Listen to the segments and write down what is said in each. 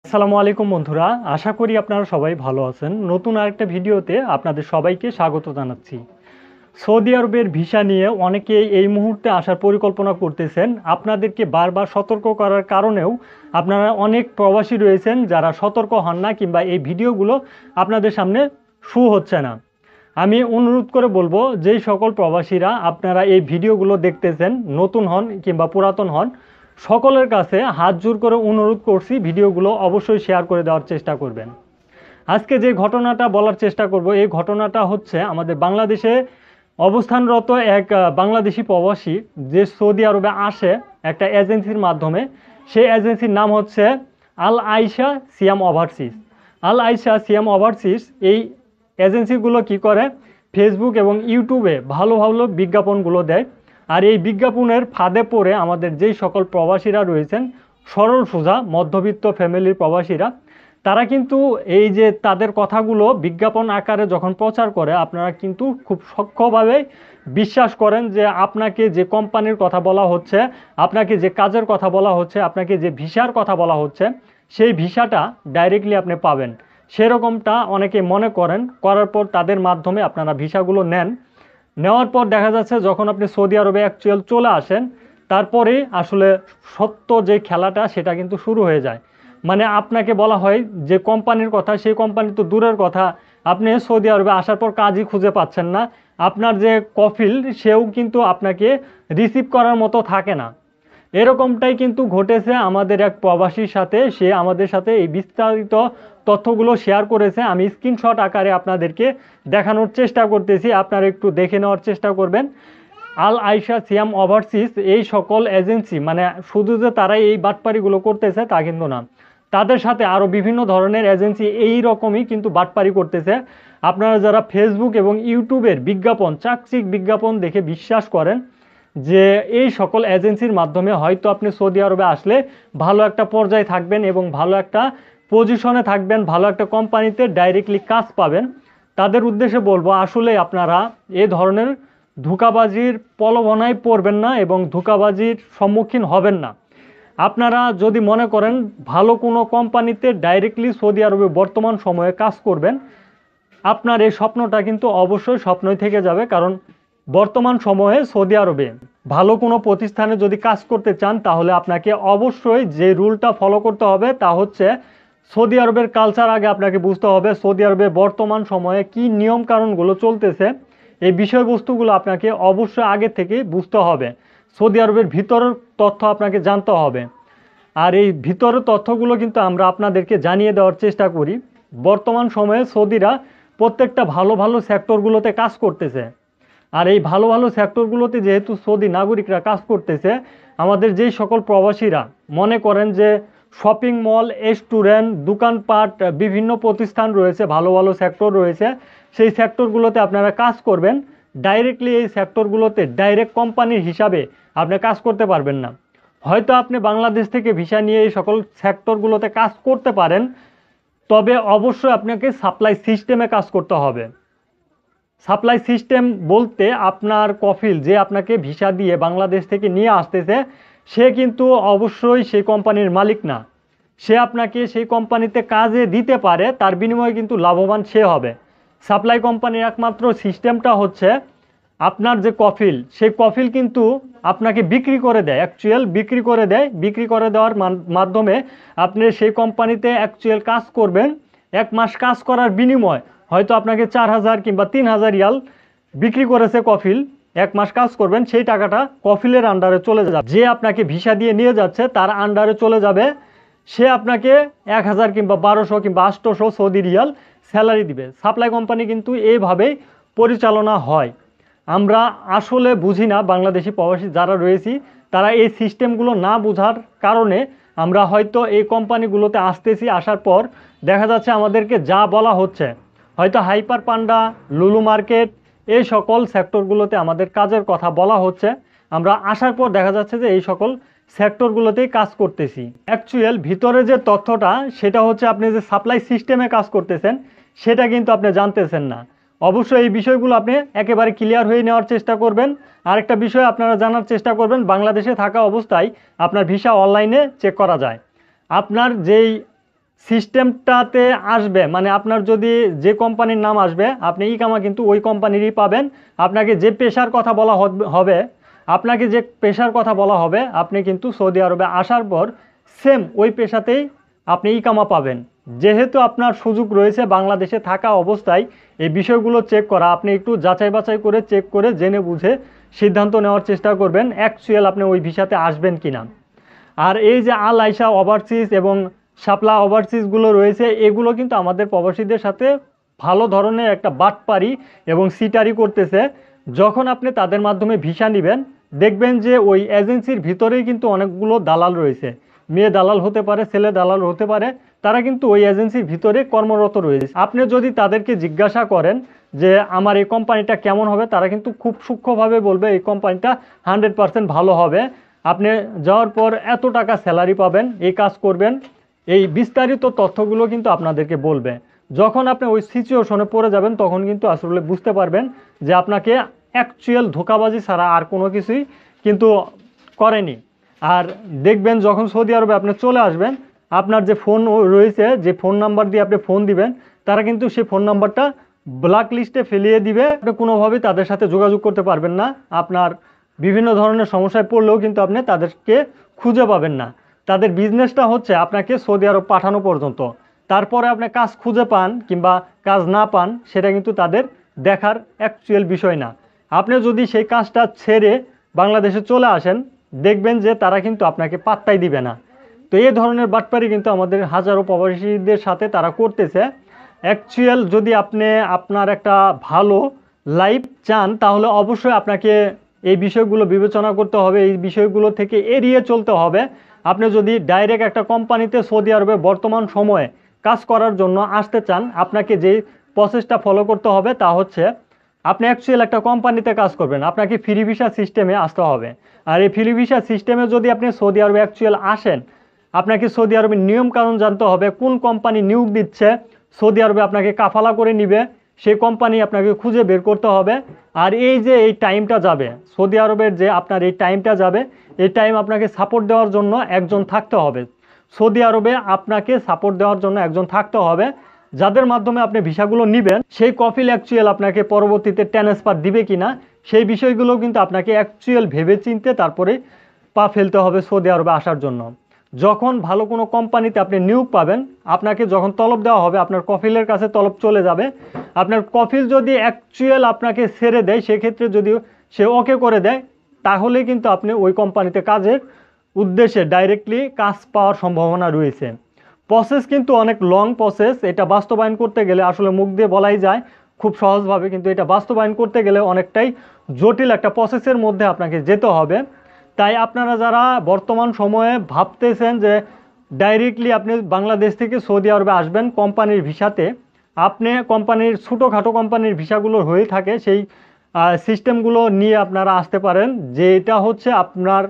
আসসালামু আলাইকুম বন্ধুরা, আশা করি আপনারা সবাই ভালো আছেন। নতুন আরেকটা ভিডিওতে আপনাদের সবাইকে স্বাগত জানাচ্ছি। সৌদি আরবের ভিসা নিয়ে অনেকেই এই মুহূর্তে আসার পরিকল্পনা করতেছেন। আপনাদেরকে বারবার সতর্ক করার কারণেও আপনারা অনেক প্রবাসী রয়েছেন যারা সতর্ক হন না, কিংবা এই ভিডিওগুলো আপনাদের সামনে শো হচ্ছে না। আমি অনুরোধ করে বলবো, যেই সকল প্রবাসীরা আপনারা এই ভিডিওগুলো দেখতেছেন, নতুন হন কিংবা পুরাতন হন, সকলের কাছে হাত জোর করে অনুরোধ করছি ভিডিওগুলো অবশ্যই শেয়ার করে দেওয়ার চেষ্টা করবেন। আজকে যে ঘটনাটা বলার চেষ্টা করব, এই ঘটনাটা হচ্ছে আমাদের বাংলাদেশে অবস্থানরত এক বাংলাদেশি প্রবাসী যে সৌদি আরবে আসে একটা এজেন্সির মাধ্যমে। সেই এজেন্সির নাম হচ্ছে আল আইশা সিয়াম ওভারসিজ। আল আইশা সিয়াম ওভারসিজ এই এজেন্সিগুলো কি করে, ফেসবুক এবং ইউটিউবে ভালো ভালো বিজ্ঞাপনগুলো দেয়। আর এই বিজ্ঞাপনের ফাঁদে পড়ে আমাদের যেই সকল প্রবাসীরা রয়েছেন, সরল সোজা মধ্যবিত্ত ফ্যামিলির প্রবাসীরা, তারা কিন্তু এই যে তাদের কথাগুলো বিজ্ঞাপন আকারে যখন প্রচার করে, আপনারা কিন্তু খুব সূক্ষ্মভাবে বিশ্বাস করেন যে আপনাকে যে কোম্পানির কথা বলা হচ্ছে, আপনাকে যে কাজের কথা বলা হচ্ছে, আপনাকে যে ভিসার কথা বলা হচ্ছে, সেই ভিসাটা ডাইরেক্টলি আপনি পাবেন, সেরকমটা অনেকে মনে করেন। করার পর তাদের মাধ্যমে আপনারা ভিসাগুলো নেন। নেওয়ার পর দেখা যাচ্ছে যখন আপনি সৌদি আরবে অ্যাকচুয়াল চলে আসেন, তারপরে আসলে সত্য যে খেলাটা সেটা কিন্তু শুরু হয়ে যায়। মানে আপনাকে বলা হয় যে কোম্পানির কথা, সেই কোম্পানি তো দূরের কথা, আপনি সৌদি আরবে আসার পর কাজই খুঁজে পাচ্ছেন না। আপনার যে কফিল, সেও কিন্তু আপনাকে রিসিভ করার মতো থাকে না। এরকমটাই কিন্তু ঘটেছে আমাদের এক প্রবাসীর সাথে। সে আমাদের সাথে এই বিস্তারিত তথ্যগুলো শেয়ার করেছে। আমি স্ক্রিনশট আকারে আপনাদেরকে দেখানোর চেষ্টা করতেছি, আপনারা একটু দেখে নেওয়ার চেষ্টা করবেন। আল আইশা সিয়াম ওভারসিজ এই সকল এজেন্সি, মানে শুধু যে তারাই এই বাটপারিগুলো করতেছে তা কিন্তু না, তাদের সাথে আরও বিভিন্ন ধরনের এজেন্সি এই রকমই কিন্তু বাটপারি করতেছে। আপনারা যারা ফেসবুক এবং ইউটিউবের বিজ্ঞাপন, চাকচিক বিজ্ঞাপন দেখে বিশ্বাস করেন যে এই সকল এজেন্সির মাধ্যমে হয়তো আপনি সৌদি আরবে আসলে ভালো একটা পর্যায়ে থাকবেন এবং ভালো একটা পজিশনে থাকবেন, ভালো একটা কোম্পানিতে ডাইরেক্টলি কাজ পাবেন, তাদের উদ্দেশ্যে বলবো আসলে আপনারা এ ধরনের ধোঁকাবাজির প্রলোভনায় পড়বেন না এবং ধোঁকাবাজির সম্মুখীন হবেন না। আপনারা যদি মনে করেন ভালো কোনো কোম্পানিতে ডাইরেক্টলি সৌদি আরবে বর্তমান সময়ে কাজ করবেন, আপনার এই স্বপ্নটা কিন্তু অবশ্যই স্বপ্নই থেকে যাবে। কারণ বর্তমান সময়ে সৌদি আরবে ভালো কোনো প্রতিষ্ঠানে যদি কাজ করতে চান, তাহলে আপনাকে অবশ্যই যে রুলটা ফলো করতে হবে তা হচ্ছে সৌদি আরবের কালচার আগে আপনাকে বুঝতে হবে। সৌদি আরবে বর্তমান সময়ে কি নিয়ম কানুনগুলো চলতেছে, এই বিষয়বস্তুগুলো আপনাকে অবশ্যই আগে থেকে বুঝতে হবে। সৌদি আরবের ভিতরের তথ্য আপনাকে জানতে হবে। আর এই ভিতরের তথ্যগুলো কিন্তু আমরা আপনাদেরকে জানিয়ে দেওয়ার চেষ্টা করি। বর্তমান সময়ে সৌদিরা প্রত্যেকটা ভালো ভালো সেক্টরগুলোতে কাজ করতেছে। আর এই ভালো ভালো সেক্টরগুলোতে যেহেতু সৌদি নাগরিকরা কাজ করতেছে, আমাদের যেই সকল প্রবাসীরা মনে করেন যে শপিং মল, রেস্টুরেন্ট, দোকানপাট, বিভিন্ন প্রতিষ্ঠান রয়েছে, ভালো ভালো সেক্টর রয়েছে, সেই সেক্টরগুলোতে আপনারা কাজ করবেন, ডাইরেক্টলি এই সেক্টরগুলোতে ডাইরেক্ট কোম্পানির হিসাবে আপনি কাজ করতে পারবেন না। হয়তো আপনি বাংলাদেশ থেকে ভিসা নিয়ে এই সকল সেক্টরগুলোতে কাজ করতে পারেন, তবে অবশ্যই আপনাকে সাপ্লাই সিস্টেমে কাজ করতে হবে। সাপ্লাই সিস্টেম বলতে আপনার কফিল যে আপনাকে ভিসা দিয়ে বাংলাদেশ থেকে নিয়ে আসতেছে, সে কিন্তু অবশ্যই সেই কোম্পানির মালিক না। সে আপনাকে সেই কোম্পানিতে কাজে দিতে পারে, তার বিনিময়ে কিন্তু লাভবান সে হবে। সাপ্লাই কোম্পানির একমাত্র সিস্টেমটা হচ্ছে আপনার যে কফিল, সেই কফিল কিন্তু আপনাকে বিক্রি করে দেয়, অ্যাকচুয়াল বিক্রি করে দেয়। বিক্রি করে দেওয়ার মাধ্যমে আপনি সেই কোম্পানিতে অ্যাকচুয়াল কাজ করবেন। 1 মাস কাজ করার বিনিময় হয়তো আপনাকে 4000 কিংবা 3000 রিয়াল বিক্রি করেছে কফিল। 1 মাস কাজ করবেন, সেই টাকাটা কফিলের আন্ডারে চলে যাবে। যে আপনাকে ভিসা দিয়ে নিয়ে যাচ্ছে তার আন্ডারে চলে যাবে। সে আপনাকে 1000 কিংবা 1200 কিংবা 800 সৌদি রিয়াল স্যালারি দিবে। সাপ্লাই কোম্পানি কিন্তু এইভাবেই পরিচালনা হয়। আমরা আসলে বুঝি না, বাংলাদেশি প্রবাসী যারা রয়েছি তারা এই সিস্টেমগুলো না বোঝার কারণে আমরা হয়তো এই কোম্পানিগুলোতে আসতেছি, আসার পর দেখা যাচ্ছে আমাদেরকে যা বলা হচ্ছে, হয়তো হাইপার পান্ডা, লুলু মার্কেট, এই সকল সেক্টরগুলোতে আমাদের কাজের কথা বলা হচ্ছে। আমরা আসার পর দেখা যাচ্ছে যে এই সকল সেক্টরগুলোতেই কাজ করতেছি। অ্যাকচুয়াল ভিতরে যে তথ্যটা, সেটা হচ্ছে আপনি যে সাপ্লাই সিস্টেমে কাজ করতেছেন সেটা কিন্তু আপনি জানতেছেন না। অবশ্যই এই বিষয়গুলো আপনি একেবারে ক্লিয়ার হয়ে নেওয়ার চেষ্টা করবেন। আরেকটা বিষয় আপনারা জানার চেষ্টা করবেন, বাংলাদেশে থাকা অবস্থায় আপনার ভিসা অনলাইনে চেক করা যায়। আপনার যেই সিস্টেমটাতে আসবে, মানে আপনার যদি যে কোম্পানির নাম আসবে আপনি ইকামা কিন্তু ওই কোম্পানিরই পাবেন। আপনাকে যে পেশার কথা বলা হবে আপনাকে যে পেশার কথা বলা হবে আপনি কিন্তু সৌদি আরবে আসার পর সেম ওই পেশাতেই আপনি ইকামা পাবেন। যেহেতু আপনার সুযোগ রয়েছে বাংলাদেশে থাকা অবস্থায় এই বিষয়গুলো চেক করা, আপনি একটু যাচাই বাছাই করে চেক করে জেনে বুঝে সিদ্ধান্ত নেওয়ার চেষ্টা করবেন অ্যাকচুয়াল আপনি ওই ভিসাতে আসবেন কিনা। আর এই যে আল আয়শা ওভারসিজ এবং শাপলা ওভারসিজগুলো রয়েছে, এগুলো কিন্তু আমাদের প্রবাসীদের সাথে ভালো ধরনের একটা বাটপারি এবং সিটারি করতেছে। যখন আপনি তাদের মাধ্যমে ভিসা নেবেন দেখবেন যে ওই এজেন্সির ভিতরেই কিন্তু অনেকগুলো দালাল রয়েছে, মেয়ে দালাল হতে পারে, ছেলে দালাল হতে পারে, তারা কিন্তু ওই এজেন্সির ভিতরে কর্মরত রয়েছে। আপনি যদি তাদেরকে জিজ্ঞাসা করেন যে আমার এই কোম্পানিটা কেমন হবে, তারা কিন্তু খুব সূক্ষ্মভাবে বলবে এই কোম্পানিটা 100% ভালো হবে, আপনি যাওয়ার পর এত টাকা স্যালারি পাবেন, এই কাজ করবেন, এই বিস্তারিত তথ্যগুলো কিন্তু আপনাদেরকে বলবে। যখন আপনি ওই সিচুয়েশনে পড়ে যাবেন তখন কিন্তু আসলে বুঝতে পারবেন যে আপনাকে অ্যাকচুয়াল ধোঁকাবাজি ছাড়া আর কোনো কিছুই কিন্তু করেনি। আর দেখবেন যখন সৌদি আরবে আপনি চলে আসবেন আপনার যে ফোন রয়েছে, যে ফোন নাম্বার দিয়ে আপনি ফোন দিবেন, তারা কিন্তু সেই ফোন নাম্বারটা ব্ল্যাক লিস্টে ফেলিয়ে দিবে। আপনি কোনোভাবেই তাদের সাথে যোগাযোগ করতে পারবেন না। আপনার বিভিন্ন ধরনের সমস্যায় পড়লেও কিন্তু আপনি তাদেরকে খুঁজে পাবেন না। তাদের বিজনেসটা হচ্ছে আপনাকে সৌদি আরব পাঠানো পর্যন্ত, তারপরে আপনি কাজ খুঁজে পান কিংবা কাজ না পান সেটা কিন্তু তাদের দেখার অ্যাকচুয়াল বিষয় না। আপনি যদি সেই কাজটা ছেড়ে বাংলাদেশে চলে আসেন দেখবেন যে তারা কিন্তু আপনাকে পাত্তাই দিবে না। তো এই ধরনের বাটপারি কিন্তু আমাদের হাজারো প্রবাসীদের সাথে তারা করতেছে। অ্যাকচুয়াল যদি আপনি আপনার একটা ভালো লাইফ চান তাহলে অবশ্যই আপনাকে এই বিষয়গুলো বিবেচনা করতে হবে, এই বিষয়গুলো থেকে এড়িয়ে চলতে হবে। আপনি যদি ডাইরেক্ট একটা কোম্পানিতে সৌদি আরবে বর্তমান সময়ে কাজ করার জন্য আসতে চান, আপনাকে যেই প্রসেসটা ফলো করতে হবে তা হচ্ছে আপনি অ্যাকচুয়াল একটা কোম্পানিতে কাজ করবেন, আপনাকে ফ্রি ভিসা সিস্টেমে আসতে হবে। আর এই ফ্রি ভিসা সিস্টেমে যদি আপনি সৌদি আরবে অ্যাকচুয়াল আসেন আপনাকে সৌদি আরবের নিয়মকানুন জানতে হবে, কোন কোম্পানি নিয়োগ দিচ্ছে, সৌদি আরবে আপনাকে কাফালা করে নিবে সেই কোম্পানি আপনাকে খুঁজে বের করতে হবে। আর এই যে এই টাইমটা যাবে সৌদি আরবের, যে আপনার এই টাইমটা যাবে, এই টাইম আপনাকে সাপোর্ট দেওয়ার জন্য একজন থাকতে হবে। সৌদি আরবে আপনাকে সাপোর্ট দেওয়ার জন্য একজন থাকতে হবে, যাদের মাধ্যমে আপনি ভিসাগুলো নেবেন সেই কফিল অ্যাকচুয়াল আপনাকে পরবর্তীতে ট্রান্সফার দিবে কিনা সেই বিষয়গুলো কিন্তু আপনাকে অ্যাকচুয়াল ভেবে চিনতে তারপরে পা ফেলতে হবে সৌদি আরবে আসার জন্য। যখন ভালো কোনো কোম্পানিতে আপনি নিয়োগ পাবেন আপনাকে যখন তলব দেওয়া হবে আপনার কফিলের কাছে তলব চলে যাবে। আপনার কফিল যদি অ্যাকচুয়াল আপনাকে ছেড়ে দেয়, সেক্ষেত্রে যদি সে ওকে করে দেয় তাহলে কিন্তু আপনি ওই কোম্পানিতে কাজের উদ্দেশ্যে ডাইরেক্টলি কাজ পাওয়ার সম্ভাবনা রয়েছে। প্রসেস কিন্তু অনেক লং প্রসেস, এটা বাস্তবায়ন করতে গেলে আসলে মুখ দিয়ে বলাই যায় খুব সহজভাবে, কিন্তু এটা বাস্তবায়ন করতে গেলে অনেকটাই জটিল একটা প্রসেসের মধ্যে আপনাকে যেতে হবে। তাই আপনারা যারা বর্তমান সময়ে ভাবতেছেন যে ডাইরেক্টলি আপনি বাংলাদেশ থেকে সৌদি আরবে আসবেন কোম্পানির ভিসাতে, আপনি কোম্পানির ছোটোখাটো কোম্পানির ভিসাগুলো হয়ে থাকে সেই সিস্টেমগুলো নিয়ে আপনারা আসতে পারেন, যেটা হচ্ছে আপনার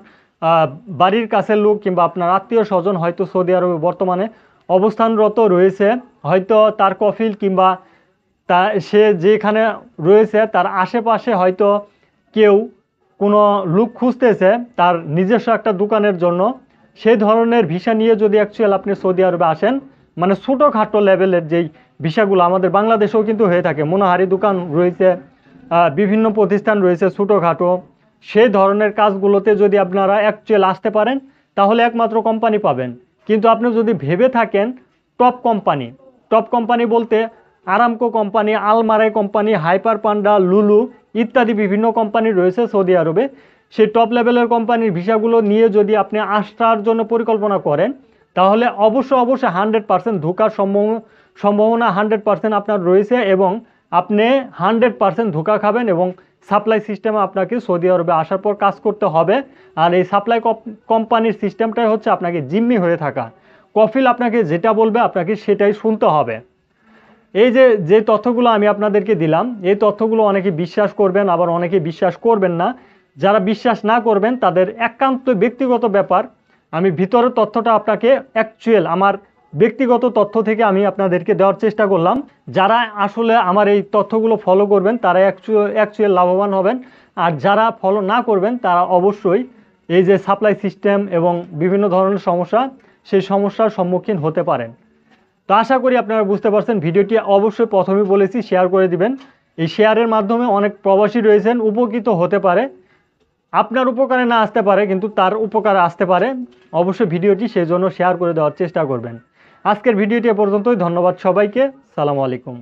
বাড়ির কাছের লোক কিংবা আপনার আত্মীয় স্বজন হয়তো সৌদি আরবে বর্তমানে অবস্থানরত রয়েছে, হয়তো তার কফিল কিংবা তা সে যেখানে রয়েছে তার আশেপাশে হয়তো কেউ কোনো লোক খুঁজতেছে তার নিজস্ব একটা দোকানের জন্য। সেই ধরনের ভিসা নিয়ে যদি অ্যাকচুয়াল আপনি সৌদি আরবে আসেন, মানে ছোটোখাটো লেভেলের যেই ভিসাগুলো আমাদের বাংলাদেশেও কিন্তু হয়ে থাকে, মনোহারি দোকান রয়েছে, বিভিন্ন প্রতিষ্ঠান রয়েছে ছোটোখাটো, সেই ধরনের কাজগুলোতে যদি আপনারা অ্যাকচুয়াল আসতে পারেন তাহলে একমাত্র কোম্পানি পাবেন। কিন্তু আপনি যদি ভেবে থাকেন টপ কোম্পানি বলতে Aramco company, Almarai company, Hyper Panda, Lulu ইত্যাদি বিভিন্ন কোম্পানি রয়েছে সৌদি আরবে, সেই টপ লেভেলের কোম্পানির ভিসাগুলো নিয়ে যদি আপনি আসার জন্য পরিকল্পনা করেন তাহলে অবশ্যই 100% ধোঁকার সম্ভাবনা 100% আপনার রয়েছে এবং আপনি 100% ধোঁকা খাবেন এবং সাপ্লাই সিস্টেমে আপনাকে সৌদি আরবে আসার পর কাজ করতে হবে। আর এই সাপ্লাই কোম্পানির সিস্টেমটাই হচ্ছে আপনাকে জিম্মি হয়ে থাকা, কফিল আপনাকে যেটা বলবে আপনাকে সেটাই শুনতে হবে। এই যে তথ্যগুলো আমি আপনাদেরকে দিলাম এই তথ্যগুলো অনেকে বিশ্বাস করবেন আবার অনেকে বিশ্বাস করবেন না। যারা বিশ্বাস না করবেন তাদের একান্ত ব্যক্তিগত ব্যাপার, আমি ভিতরের তথ্যটা আপনাকে অ্যাকচুয়াল আমার ব্যক্তিগত তথ্য থেকে আমি আপনাদেরকে দেওয়ার চেষ্টা করলাম। যারা আসলে আমার এই তথ্যগুলো ফলো করবেন তারা অ্যাকচুয়াল লাভবান হবেন, আর যারা ফলো না করবেন তারা অবশ্যই এই যে সাপ্লাই সিস্টেম এবং বিভিন্ন ধরনের সমস্যা সেই সমস্যার সম্মুখীন হতে পারেন। তো আশা করি আপনারা বুঝতে পারছেন। ভিডিওটি অবশ্যই প্রথমেই বলেছি শেয়ার করে দিবেন। এই শেয়ারের মাধ্যমে অনেক প্রবাসী রয়েছেন, উপকৃত হতে পারে। আপনার উপকারে না আসতে পারে, কিন্তু তার উপকারে আসতে পারে। অবশ্যই ভিডিওটি সেই জন্য শেয়ার করে দেওয়ার চেষ্টা করবেন। আজকের ভিডিওটি এ পর্যন্তই। ধন্যবাদ সবাইকে। সালামু আলাইকুম।